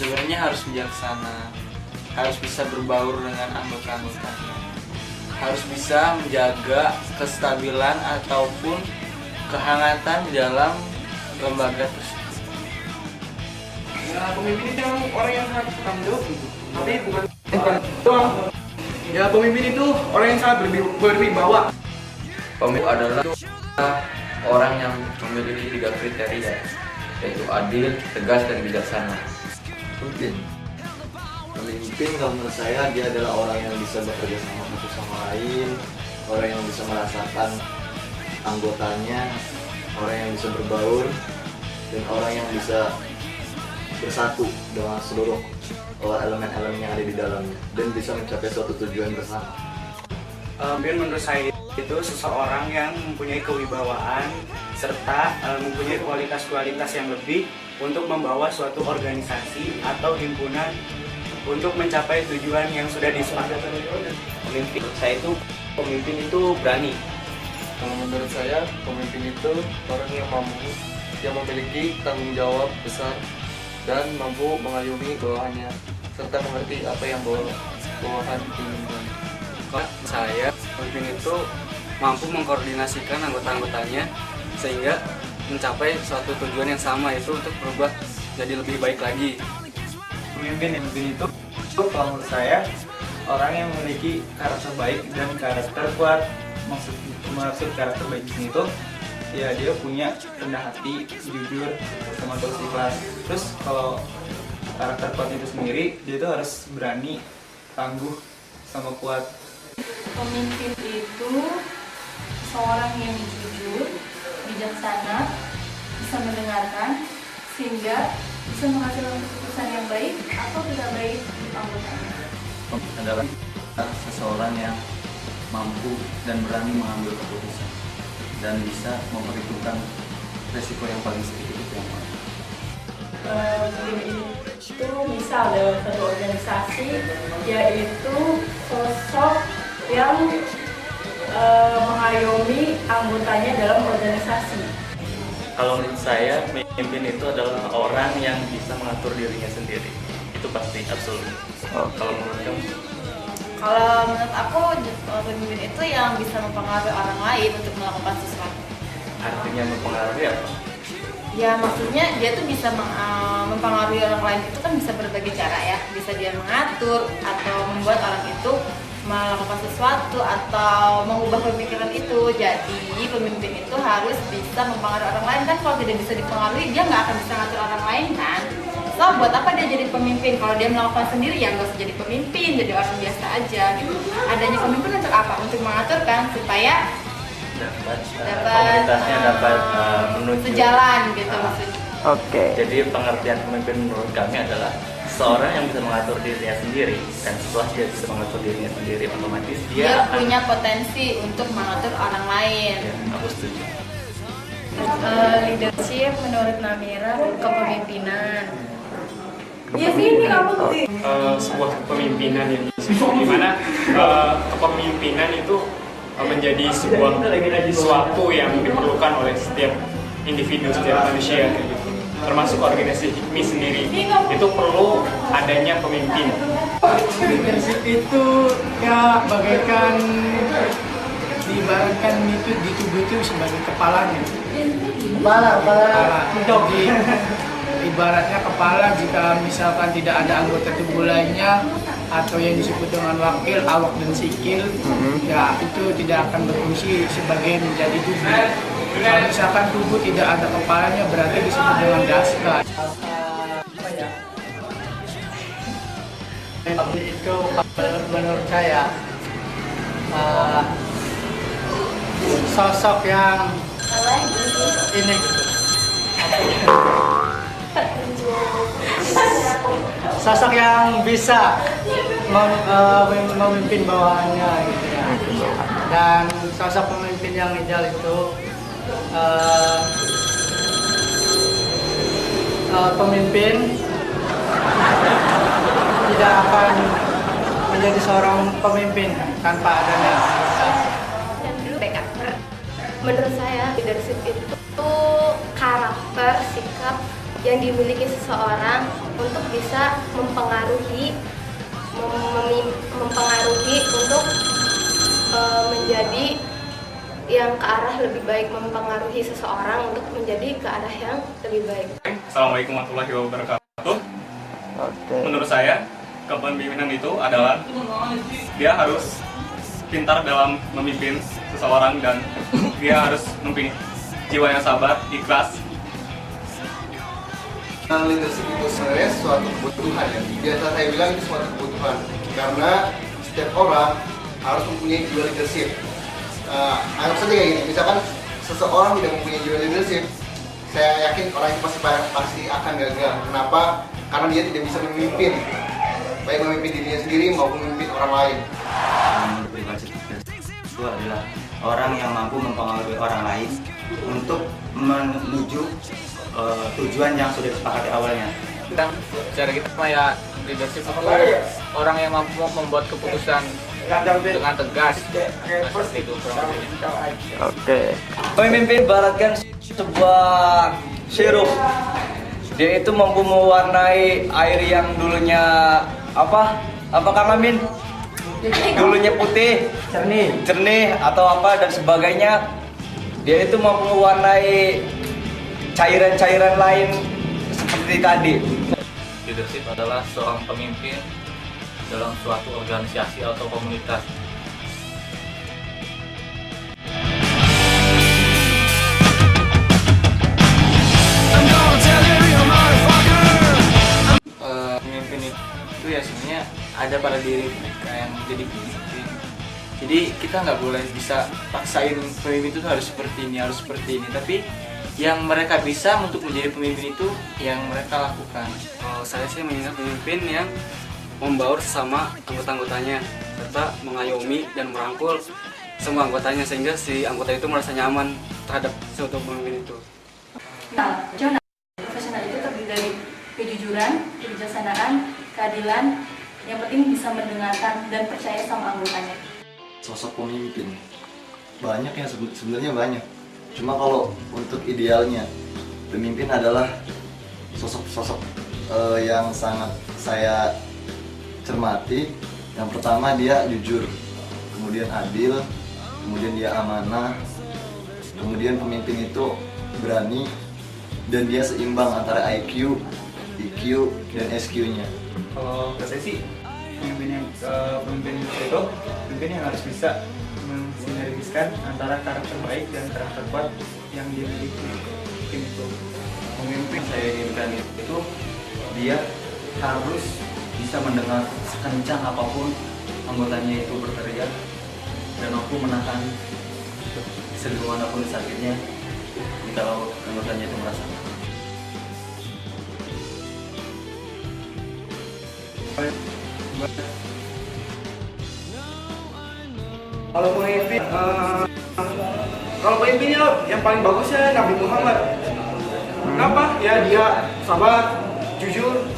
sebenarnya harus bijaksana, harus bisa berbaur dengan anggota-anggotanya, harus bisa menjaga kestabilan ataupun kehangatan di dalam lembaga tersebut. Ya, pemimpin itu orang yang sangat bertanggung jawab gitu. Tapi bukan doang. Ya, pemimpin itu orang yang sangat berwibawa. Pemimpin adalah orang yang memiliki 3 kriteria, yaitu adil, tegas, dan bijaksana. Pemimpin kalau menurut saya dia adalah orang yang bisa bekerja sama satu sama lain, orang yang bisa merasakan anggotanya, orang yang bisa berbaur, dan orang yang bisa bersatu dengan seluruh elemen-elemen yang ada di dalamnya dan bisa mencapai suatu tujuan bersama. Pemimpin menurut saya itu seseorang yang mempunyai kewibawaan serta mempunyai kualitas-kualitas yang lebih untuk membawa suatu organisasi atau himpunan untuk mencapai tujuan yang sudah disepakati. Pemimpin itu berani. Kalau menurut saya, pemimpin itu orang yang mampu, yang memiliki tanggung jawab besar dan mampu mengayomi bawahannya serta mengerti apa yang bawahan inginkan. Kalau saya, pemimpin itu mampu mengkoordinasikan anggota-anggotanya sehingga mencapai suatu tujuan yang sama, yaitu untuk berubah jadi lebih baik lagi. Pemimpin itu kalau menurut saya orang yang memiliki karakter baik dan karakter kuat. Maksud karakter baik itu ya dia punya rendah hati, jujur, sama tulus ikhlas. Terus kalau karakter kuat itu sendiri, dia itu harus berani, tangguh, sama kuat. Pemimpin itu seorang yang jujur, bijaksana, bisa mendengarkan, sehingga bisa menghasilkan keputusan yang baik atau tidak baik untuk anggotanya. Adalah seseorang yang mampu dan berani mengambil keputusan dan bisa memperhitungkan resiko yang paling sedikit itu yang mana. Pemimpin itu misal dalam satu organisasi, yaitu sosok yang mengayomi anggotanya dalam organisasi. Kalau menurut saya, pemimpin itu adalah orang yang bisa mengatur dirinya sendiri. Itu pasti absolut. Kalau menurut kamu? Kalau menurut aku, pemimpin itu yang bisa mempengaruhi orang lain untuk melakukan sesuatu. Artinya mempengaruhi apa? Ya maksudnya dia tuh bisa mempengaruhi orang lain itu kan bisa berbagai cara ya. Bisa dia mengatur atau membuat orang itu melakukan sesuatu atau mengubah pemikiran itu. Jadi pemimpin itu harus bisa mempengaruhi orang lain kan. Kalau tidak bisa dipengaruhi, dia nggak akan bisa ngatur orang lain kan. So buat apa dia jadi pemimpin? Kalau dia melakukan sendiri ya nggak usah jadi pemimpin, jadi orang biasa aja gitu. Adanya pemimpin untuk apa? Untuk mengatur kan, supaya komunitasnya dapat menuju sejalan gitu maksudnya. Oke. Jadi pengertian pemimpin menurut kami adalah seorang yang bisa mengatur dirinya sendiri, dan setelah dia bisa mengatur dirinya sendiri, otomatis dia punya potensi untuk mengatur orang lain. Ya, aku setuju. Leadership menurut Namira kepemimpinan. Ya sini kamu Sebuah kepemimpinan yang di mana kepemimpinan itu menjadi sesuatu yang diperlukan oleh setiap individu, setiap manusia kayak gitu. Termasuk organisasi HIKMI sendiri itu perlu adanya pemimpin. Leadership itu ya bagaikan diibaratkan itu di tubuh itu sebagai kepalanya. Kepala. Jadi ibaratnya kepala, jika misalkan tidak ada anggota tubuh lainnya atau yang disebut dengan wakil, awak dan sikil, ya itu tidak akan berfungsi sebagai menjadi tubuh. Kalau misalkan tubuh tidak ada kepalanya berarti disebut dengan daska. Itu menurut saya sosok yang ini sosok yang bisa memimpin bawahannya gitu ya. Dan sosok pemimpin yang ideal itu pemimpin tidak akan menjadi seorang pemimpin tanpa adanya backup. Menurut saya leadership itu karakter, sikap, yang dimiliki seseorang untuk bisa mempengaruhi untuk menjadi yang ke arah lebih baik, mempengaruhi seseorang untuk menjadi ke arah yang lebih baik. Assalamualaikum warahmatullahi wabarakatuh. Menurut saya, kepemimpinan itu adalah dia harus pintar dalam memimpin seseorang dan dia harus mempunyai jiwa yang sabar, ikhlas. Leadership itu sebenarnya suatu kebutuhan ya. Biasa saya bilang itu suatu kebutuhan karena setiap orang harus mempunyai jiwa leadership. Anggap saja kayak gini, misalkan seseorang tidak mempunyai jiwa leadership, saya yakin orang itu pasti akan gagal. Kenapa? Karena dia tidak bisa memimpin, baik memimpin dirinya sendiri maupun memimpin orang lain. Itu adalah orang yang mampu mempengaruhi orang lain untuk menuju tujuan yang sudah disepakati awalnya. Cara kita kayak leadership itu orang yang mampu membuat keputusan dengan tegas. Seperti itu. Oke. Pemimpin ibaratkan sebuah sirup. Dia itu mampu mewarnai air yang dulunya apa Kang Amin? Dulunya putih, jernih atau apa dan sebagainya. Dia itu mampu mewarnai cairan-cairan lain seperti tadi. Leadership adalah seorang pemimpin dalam suatu organisasi atau komunitas. Pemimpin itu ya sebenarnya ada pada diri mereka yang menjadi pemimpin. Jadi kita nggak boleh bisa paksain pemimpin itu harus seperti ini, tapi yang mereka bisa untuk menjadi pemimpin itu yang mereka lakukan. Saya sih mengingat pemimpin yang membaur sesama anggota-anggotanya serta mengayomi dan merangkul semua anggotanya sehingga si anggota itu merasa nyaman terhadap suatu pemimpin itu. Nah, profesional itu terdiri dari kejujuran, kebijaksanaan, keadilan, yang penting bisa mendengarkan dan percaya sama anggotanya. Sosok pemimpin banyak ya, sebenarnya banyak. Cuma kalau untuk idealnya pemimpin adalah sosok-sosok yang sangat saya cermati. Yang pertama dia jujur, kemudian adil, kemudian dia amanah, kemudian pemimpin itu berani dan dia seimbang antara IQ, EQ dan SQ-nya. Kalau kata saya sih pemimpin yang harus bisa mensinergiskan antara karakter baik dan karakter kuat yang dimiliki tim itu. Pemimpin saya inginkan itu dia harus bisa mendengar sekencang apapun anggotanya itu berteriak dan mampu menahan segimana pun sakitnya jika anggotanya itu merasa. Kalau pemimpinnya yang paling bagusnya Nabi Muhammad. Kenapa? Ya dia sabar, jujur,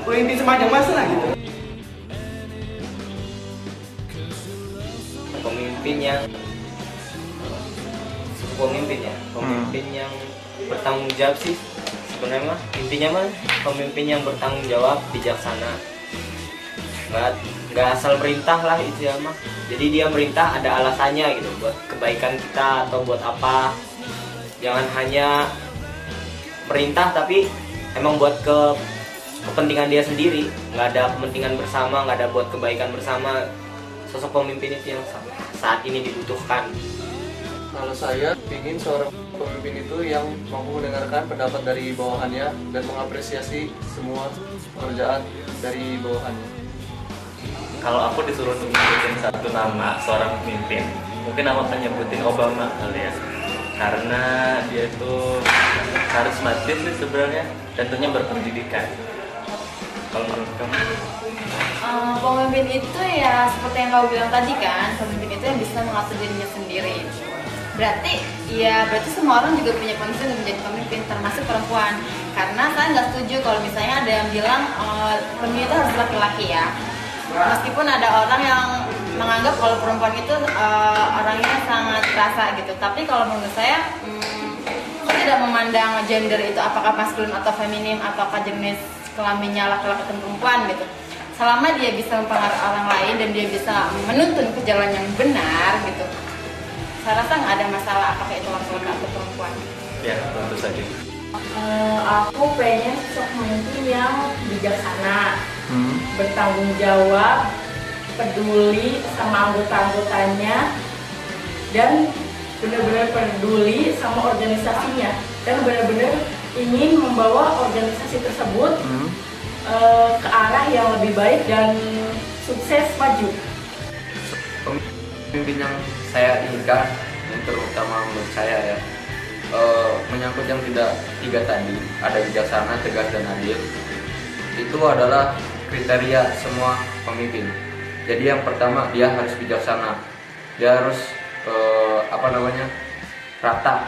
pemimpin semacam masa lah gitu. Pemimpin yang bertanggung jawab sih sebenarnya mah intinya mah pemimpin yang bertanggung jawab, bijaksana, nggak asal merintah lah itu ya mah. Jadi dia merintah ada alasannya gitu buat kebaikan kita atau buat apa. Jangan hanya merintah tapi emang buat kepentingan dia sendiri, nggak ada kepentingan bersama, nggak ada buat kebaikan bersama. Sosok pemimpin itu yang saat ini dibutuhkan. Kalau saya ingin seorang pemimpin itu yang mampu mendengarkan pendapat dari bawahannya dan mengapresiasi semua pekerjaan dari bawahannya. Kalau aku disuruh untuk nyebutin satu nama seorang pemimpin, mungkin aku akan nyebutin Obama kali ya. Karena dia itu karismatis sih sebenarnya dan tentunya berpendidikan. Kalau menurut kamu? Pemimpin itu ya seperti yang kau bilang tadi kan, pemimpin itu yang bisa mengatur dirinya sendiri. Berarti semua orang juga punya potensi untuk menjadi pemimpin, termasuk perempuan. Karena saya nggak setuju kalau misalnya ada yang bilang pemimpin itu harus laki-laki ya. Meskipun ada orang yang menganggap kalau perempuan itu orangnya sangat perasa gitu, tapi kalau menurut saya tidak memandang gender itu apakah maskulin atau feminim ataukah jenis kelaminnya laki-laki atau perempuan gitu. Selama dia bisa mempengaruhi orang lain dan dia bisa menuntun ke jalan yang benar gitu, saya rasa nggak ada masalah apakah itu laki-laki atau perempuan. Ya, tentu saja. Aku pengen sosok pemimpin yang bijaksana, bertanggung jawab, peduli sama anggota-anggotanya, dan benar-benar peduli sama organisasinya, dan benar-benar ingin membawa organisasi tersebut ke arah yang lebih baik dan sukses maju. Pemimpin yang saya inginkan, yang terutama menurut saya ya, menyangkut yang tiga tadi, ada bijaksana, tegas, dan adil. Itu adalah kriteria semua pemimpin. Jadi yang pertama, dia harus bijaksana, dia harus rata,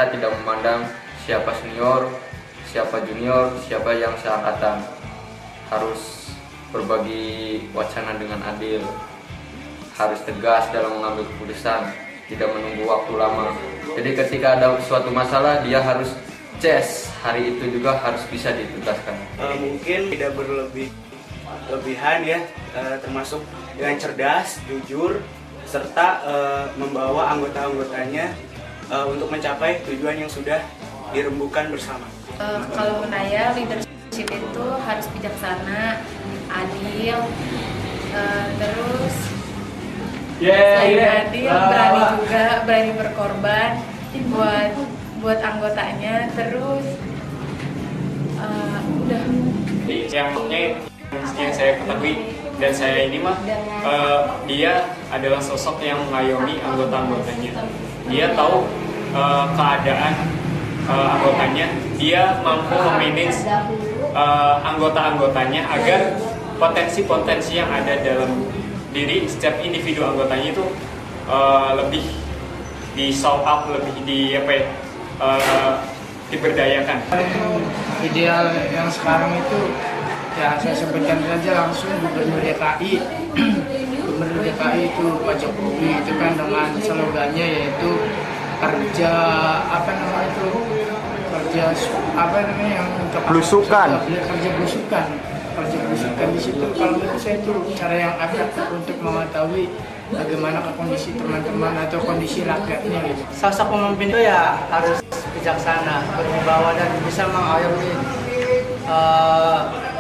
tidak memandang siapa senior, siapa junior, siapa yang seangkatan. Harus berbagi wacana dengan adil, harus tegas dalam mengambil keputusan, tidak menunggu waktu lama. Jadi ketika ada suatu masalah, dia harus hari itu juga harus bisa dituntaskan. Mungkin tidak berlebihan ya, termasuk dengan cerdas, jujur, serta membawa anggota-anggotanya untuk mencapai tujuan yang sudah dirembukan bersama. Kalau saya, leadership itu harus bijaksana, adil, terus selain adil, berani juga, berani berkorban buat anggotanya, terus udah. Yang saya ketahui dan saya ini mah, dia adalah sosok yang mengayomi anggota-anggotanya. Dia tahu keadaan anggotanya, dia mampu memanage anggota-anggotanya agar potensi-potensi yang ada dalam diri setiap individu anggotanya itu lebih di show up, lebih diberdayakan. Ideal yang sekarang itu ya saya sebutkan saja langsung Gubernur DKI. Gubernur DKI itu Pak Jokowi itu kan dengan slogannya yaitu kerja yang belusukan. Kerja belusukan di situ. Kalau menurut saya itu cara yang efektif untuk mengetahui bagaimana kondisi teman-teman atau kondisi rakyatnya gitu. Sosok pemimpin itu ya harus bijaksana, berwibawa, dan bisa mengayomi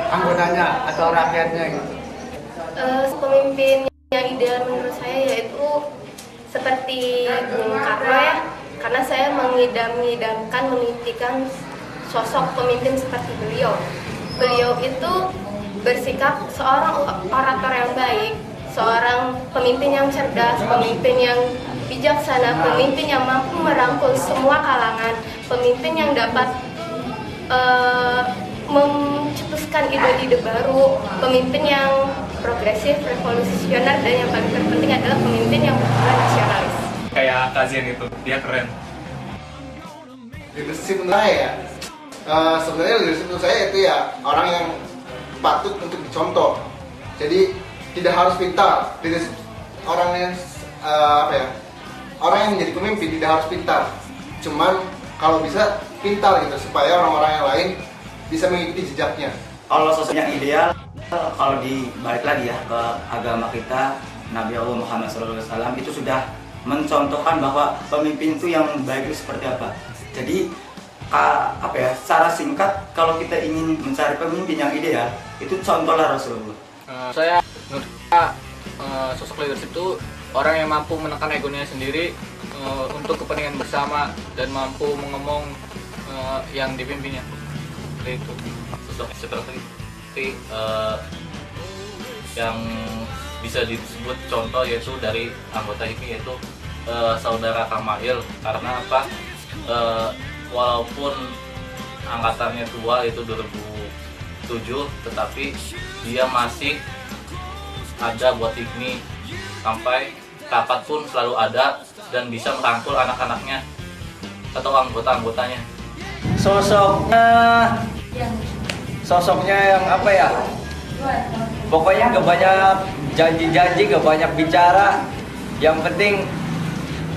anggotanya atau rakyatnya gitu. Pemimpin yang ideal menurut saya yaitu seperti Bung Karno ya, karena saya mengidamkan, memimpikan sosok pemimpin seperti beliau. Beliau itu bersikap seorang orator yang baik, seorang pemimpin yang cerdas, pemimpin yang bijaksana, pemimpin yang mampu merangkul semua kalangan, pemimpin yang dapat mencetuskan ide-ide baru, pemimpin yang progresif, revolusioner, dan yang paling terpenting adalah pemimpin yang benar-benar nasionalis. Kayak Kazian itu, dia keren. Leadership menurut saya sebenarnya leadership menurut saya itu ya orang yang patut untuk dicontoh. Jadi tidak harus pintar. Leadership orang yang orang yang menjadi pemimpin tidak harus pintar. Cuman kalau bisa pintar gitu supaya orang-orang yang lain bisa mengikuti jejaknya. Kalau sosok yang ideal, kalau dibalik lagi ya ke agama kita, Nabi Allah Muhammad SAW itu sudah mencontohkan bahwa pemimpin itu yang baik itu seperti apa. Jadi secara singkat kalau kita ingin mencari pemimpin yang ideal, itu contohlah Rasulullah. Menurut saya sosok leadership itu orang yang mampu menekan egonya sendiri untuk kepentingan bersama dan mampu mengomong yang dipimpinnya. Itu sosok seperti yang bisa disebut contoh yaitu dari anggota ini yaitu saudara Kamail. Karena apa? Walaupun angkatannya tua itu 2007, tetapi dia masih ada buat ini sampai rapat pun selalu ada dan bisa merangkul anak-anaknya atau anggota-anggotanya. Sosoknya yang apa ya? Pokoknya gak banyak janji-janji, gak banyak bicara. Yang penting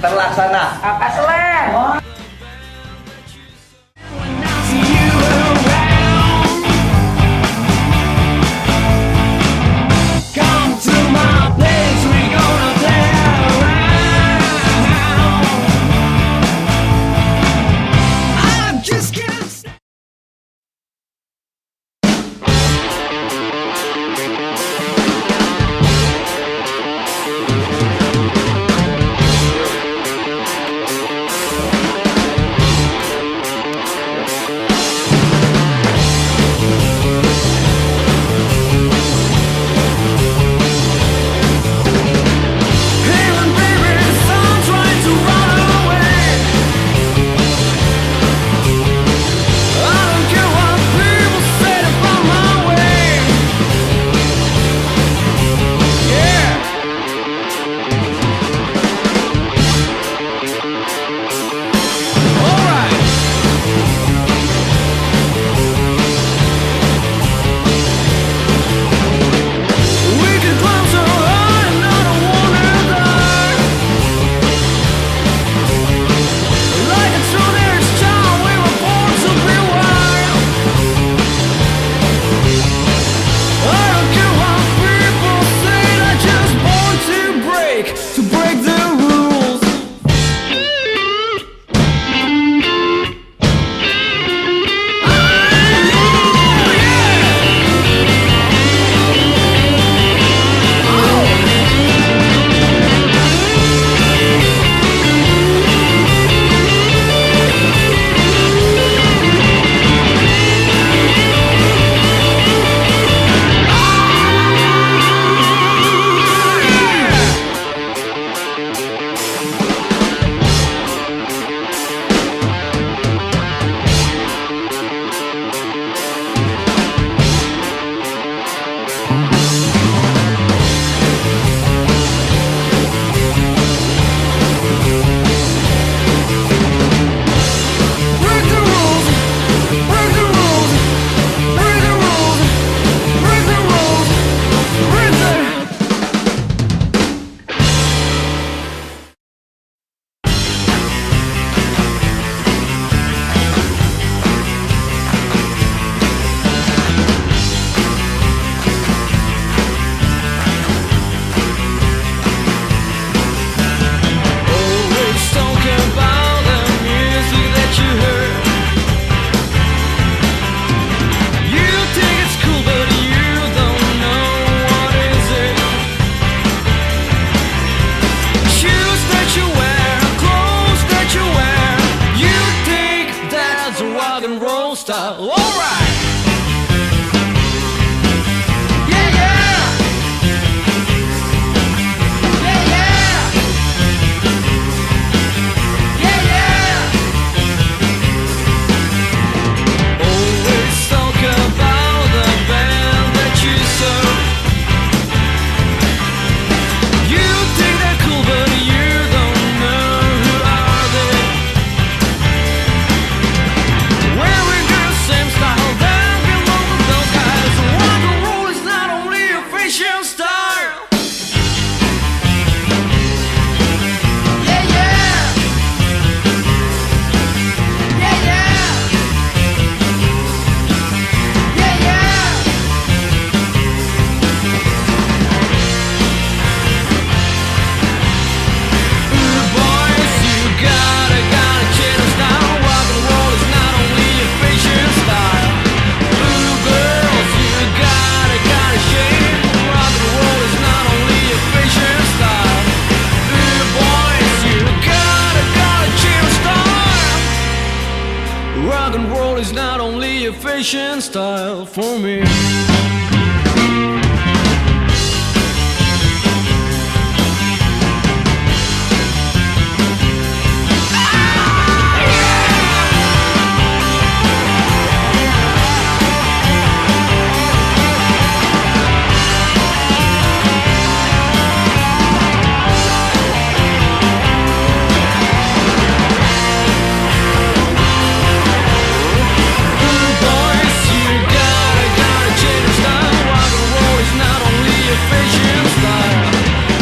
terlaksana. style. Alright. Yeah, yeah. Yeah, yeah. Yeah, yeah. Always talk about the band that you serve. You think they're cool, but you don't know who are they. Wearing the same style that belong to those guys. Rock and roll is not only a fashion style. Yeah, yeah. Yeah, yeah. Yeah, yeah. Ooh, boys, you gotta change the style. Rock and roll is not only a fashion style. Ooh, girls, you gotta shame. Rock and roll is not only a fashion style. Ooh, boys, you gotta change the style. Rock and roll is not only a fashion style for me. Boys, you gotta change the style. Rock and roll is not only a fashion style.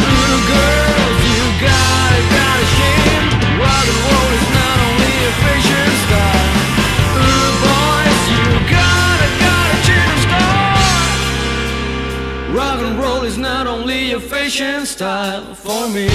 Ooh, girls, you gotta shame. Rock and roll is not only a fashion style. Ooh, boys, you gotta change the style. Rock and roll is not only a fashion style for me.